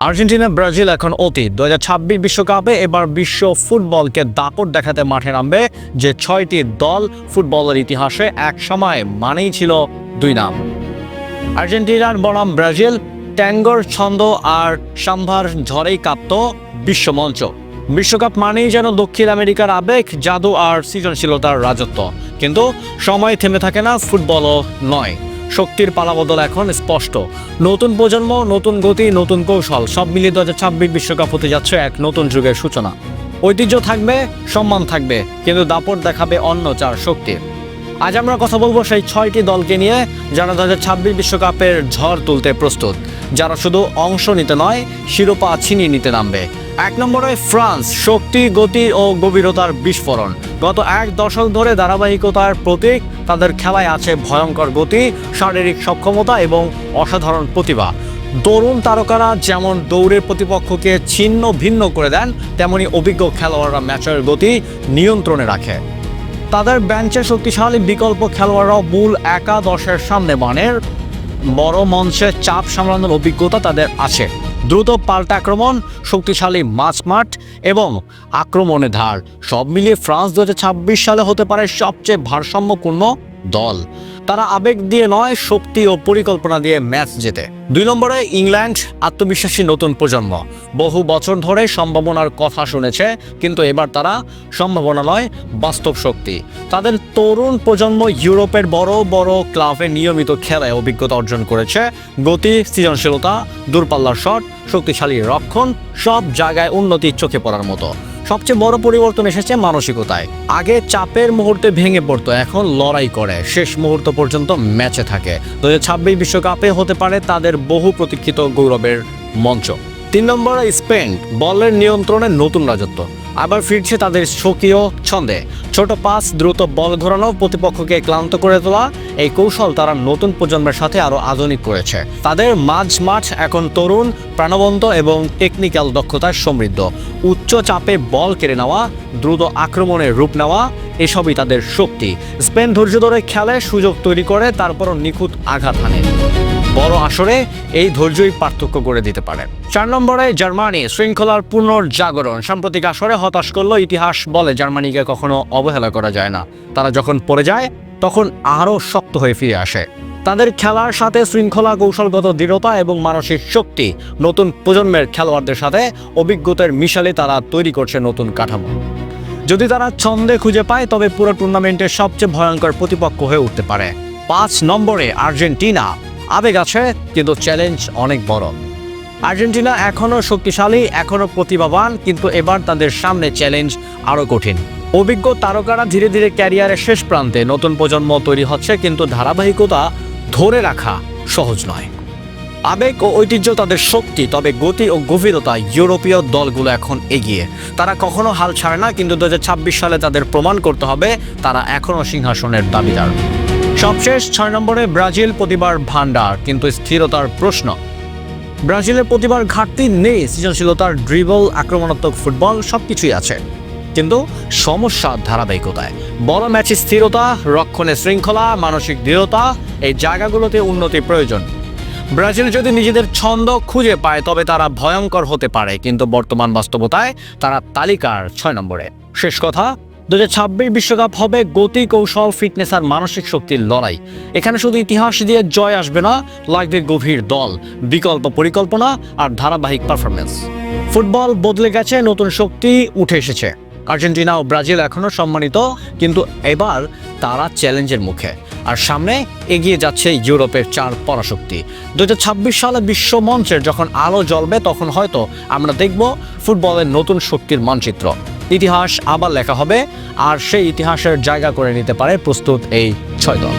Argentina Brazil এখন অতীত। 2026 বিশ্বকাপে এবার বিশ্ব ফুটবলকে দাপট দেখাতে মাঠে নামবে যে 6টি দল ফুটবলের ইতিহাসে এক সময় মানেই ছিল দুই নাম, আর্জেন্টিনার বনাম ব্রাজিল। ট্যাঙ্গোর ছন্দ আর সাম্ভার ঝড়েই কাঁপত বিশ্বমঞ্চ। বিশ্বকাপ মানেই যেন দক্ষিণ আমেরিকার আবেগ, জাদু আর সৃজনশীলতার রাজত্ব। কিন্তু সময় থেমে থাকে না, ফুটবলও নয়। শক্তির পালাবদল এখন স্পষ্ট। নতুন প্রজন্ম, নতুন গতি, নতুন কৌশল, সব মিলিয়ে 2026 বিশ্বকাপ হতে যাচ্ছে এক নতুন যুগের সূচনা। ঐতিহ্য থাকবে, সম্মান থাকবে, কিন্তু দাপট দেখাবে অন্য চার শক্তির। আজ আমরা কথা বলবো সেই 6টি দলকে নিয়ে যারা 2026 বিশ্বকাপের ঝড় তুলতে প্রস্তুত, যারা শুধু অংশ নিতে নয়, শিরোপা ছিনিয়ে নিতে নামবে। 1 নম্বরে ফ্রান্স, শক্তি, গতি ও গভীরতার বিস্ফোরণ। গত এক দশক ধরে ধারাবাহিকতার প্রতীক। তাদের খেলায় আছে ভয়ঙ্কর গতি, শারীরিক সক্ষমতা এবং অসাধারণ প্রতিভা। তরুণ তারকারা যেমন দৌড়ের প্রতিপক্ষকে ছিন্ন ভিন্ন করে দেন, তেমনি অভিজ্ঞ খেলোয়াড়রা ম্যাচের গতি নিয়ন্ত্রণে রাখে। তাদের বেঞ্চে শক্তিশালী বিকল্প খেলোয়াড়রাও মূল একাদশের সামনে মানের বড় মঞ্চে চাপ সামলানোর অভিজ্ঞতা তাদের আছে। দ্রুত পাল্টা আক্রমণ, শক্তিশালী মাঝমাঠ এবং আক্রমণে ধার, সব মিলিয়ে ফ্রান্স 2026 সালে হতে পারে সবচেয়ে ভারসাম্যপূর্ণ দল। তারা আবেগ দিয়ে নয়, শক্তি ও পরিকল্পনা দিয়ে ম্যাচ জেতে। 2 নম্বরে ইংল্যান্ড, আত্মবিশ্বাসী নতুন প্রজন্ম। বহু বছর ধরে সম্ভাবনার কথা শুনেছে, কিন্তু এবার তারা সম্ভাবনা নয়, বাস্তব শক্তি। তাদের তরুণ প্রজন্ম ইউরোপের বড় বড় ক্লাবে নিয়মিত খেলায় অভিজ্ঞতা অর্জন করেছে। গতি, সৃজনশীলতা, দূরপাল্লার শট, শক্তিশালী রক্ষণ, সব জায়গায় উন্নতি চোখে পড়ার মতো। সবচেয়ে বড় পরিবর্তন এসেছে মানসিকতায়। আগে চাপের মুহূর্তে ভেঙে পড়তো, এখন লড়াই করে, শেষ মুহূর্ত পর্যন্ত ম্যাচে থাকে। 2026 বিশ্বকাপে হতে পারে তাদের বহু প্রতীক্ষিত গৌরবের মঞ্চ। 3 নম্বরে স্পেন, বলের নিয়ন্ত্রণে নতুন রাজত্ব। আবার ফিরছে তাদের স্বকীয় ছন্দে। ছোট পাস, দ্রুত বল ঘোরানো, প্রতিপক্ষকে ক্লান্ত করে তোলা, এই কৌশল তারা নতুন প্রজন্মের সাথে আরও আধুনিক করেছে। তাদের মাঝমাঠ এখন তরুণ, প্রাণবন্ত এবং টেকনিক্যাল দক্ষতায় সমৃদ্ধ। উচ্চ চাপে বল কেড়ে নেওয়া, দ্রুত আক্রমণের রূপ নেওয়া, এসবই তাদের শক্তি। স্পেন ধৈর্য ধরে খেলে, সুযোগ তৈরি করে, তারপরও নিখুঁত আঘাত হানে। বড় আসরে এই ধৈর্যই পার্থক্য করে দিতে পারে। 4 নম্বরে জার্মানি, শৃঙ্খলার পুনর্জাগরণ। সাম্প্রতিক আসরে হতাশ করলো, ইতিহাস বলে জার্মানিকে কখনো অবহেলা করা যায় না। তারা যখন পড়ে যায় তখন আরও শক্ত হয়ে ফিরে আসে। তাদের খেলার সাথে শৃঙ্খলা, কৌশলগত দৃঢ়তা এবং মানসিক শক্তি। নতুন প্রজন্মের খেলোয়াড়দের সাথে অভিজ্ঞতার মিশালে তারা তৈরি করছে নতুন কাঠামো। যদি তারা ছন্দে খুঁজে পায়, তবে পুরো টুর্নামেন্টের সবচেয়ে ভয়ঙ্কর প্রতিপক্ষ হয়ে উঠতে পারে। 5 নম্বরে আর্জেন্টিনা, আবেগ আছে কিন্তু চ্যালেঞ্জ অনেক বড়। আর্জেন্টিনা এখনও শক্তিশালী, এখনও প্রতিভাবান, কিন্তু এবার তাদের সামনে চ্যালেঞ্জ আরও কঠিন। অভিজ্ঞ তারকারা ধীরে ধীরে ক্যারিয়ারের শেষ প্রান্তে, নতুন প্রজন্ম তৈরি হচ্ছে, কিন্তু ধারাবাহিকতা ধরে রাখা সহজ নয়। আবেগ ও ঐতিহ্য তাদের শক্তি, তবে গতি ও গভীরতা ইউরোপীয় দলগুলো এখন এগিয়ে। তারা কখনো হাল ছাড়ে না, কিন্তু 2026 সালে তাদের প্রমাণ করতে হবে তারা এখনও সিংহাসনের দাবিদার। সবশেষ 6 নম্বরে ব্রাজিল, প্রতিভার ভান্ডার কিন্তু স্থিরতার প্রশ্ন। ব্রাজিলের প্রতিভার ঘাটতি নেই, সৃজনশীলতার ড্রিবল, আক্রমণাত্মক ফুটবল সবকিছুই আছে, কিন্তু সমস্যা ধারাবাহিকতায়। বড় ম্যাচে স্থিরতা, রক্ষণে শৃঙ্খলা, মানসিক দৃঢ়তা, এই জায়গাগুলোতে উন্নতি প্রয়োজন। ব্রাজিল যদি নিজেদের ছন্দ খুঁজে পায়, তবে তারা ভয়ঙ্কর হতে পারে, কিন্তু বর্তমান বাস্তবতায় তারা তালিকার 6 নম্বরে। শেষ কথা, 2026 বিশ্বকাপ হবে গতি, কৌশল, ফিটনেস আর মানসিক শক্তির লড়াই। এখানে শুধু ইতিহাস দিয়ে জয় আসবে না, লাগবে গভীর দল, বিকল্প পরিকল্পনা আর ধারাবাহিক পারফরমেন্স। ফুটবল বদলে গেছে, নতুন শক্তি উঠে এসেছে। আর্জেন্টিনা ও ব্রাজিল এখনও সম্মানিত, কিন্তু এবার তারা চ্যালেঞ্জের মুখে, আর সামনে এগিয়ে যাচ্ছে ইউরোপের 4 পরাশক্তি। 2026 সালে বিশ্ব মঞ্চের যখন আলো জ্বলবে, তখন হয়তো আমরা দেখব ফুটবলের নতুন শক্তির মানচিত্র। ইতিহাস আবার লেখা হবে, আর সেই ইতিহাসের জায়গা করে নিতে পারে প্রস্তুত এই 6 দল।